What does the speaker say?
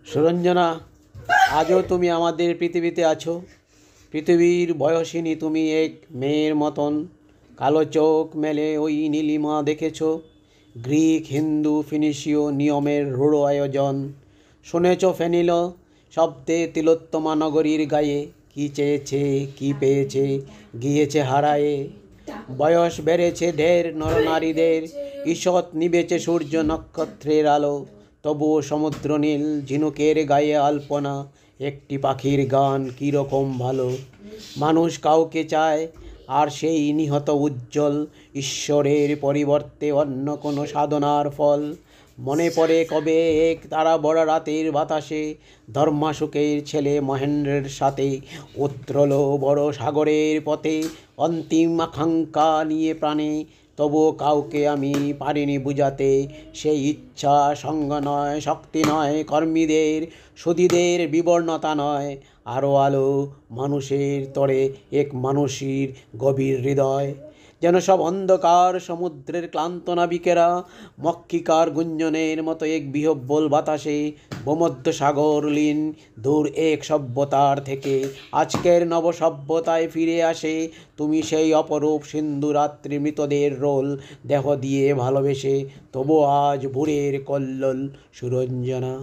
সুরঞ্জনা, আজও তুমি আমাদের পৃথিবীতে আছো। পৃথিবীর বয়সিনী তুমি এক মেয়ের মতন। কালো চোখ মেলে ওই নীলিমা দেখেছ, গ্রিক হিন্দু ফিনিশীয় নিয়মের রূঢ় আয়োজন। শুনেছ ফেনিল শব্দে তিলোত্তমা নগরীর গায়ে কি চেয়েছে কি পেয়েছে, গিয়েছে হারায়ে। বয়স বেড়েছে ঢের নরনারীদের, ঈষৎ নিবেছে সূর্য নক্ষত্রের আলো, তবুও সমুদ্র নীল ঝিনুকের গায়ে আলপনা, একটি পাখির গান কীরকম ভালো। মানুষ কাউকে চায়, আর সেই নিহত উজ্জ্বল ঈশ্বরের পরিবর্তে অন্য কোনো সাধনার ফল। মনে পড়ে কবে এক তারা বড় রাতের বাতাসে ধর্মাশোকের ছেলে মহেন্দ্রের সাথে উত্রল বড় সাগরের পথে অন্তিম আকাঙ্ক্ষা নিয়ে প্রাণে। তবুও কাউকে আমি পারিনি বুঝাতে, সেই ইচ্ছা সঙ্গ নয়, শক্তি নয় কর্মীদের, সুধীদের বিবর্ণতা নয়, আরও আলো মানুষের তরে এক মানুষের গভীর হৃদয়। যেন সব অন্ধকার সমুদ্রের ক্লান্ত নাবিকেরা মক্ষিকার গুঞ্জনের মতো এক বিহব্বল বাতাসে ভূমধ্য সাগর লীন দূর এক সভ্যতার থেকে আজকের নবসভ্যতায় ফিরে আসে। তুমি সেই অপরূপ সিন্ধু রাত্রি মৃতদের রোল দেহ দিয়ে ভালোবেসে, তবু আজ ভোরের কল্লোল সুরঞ্জনা।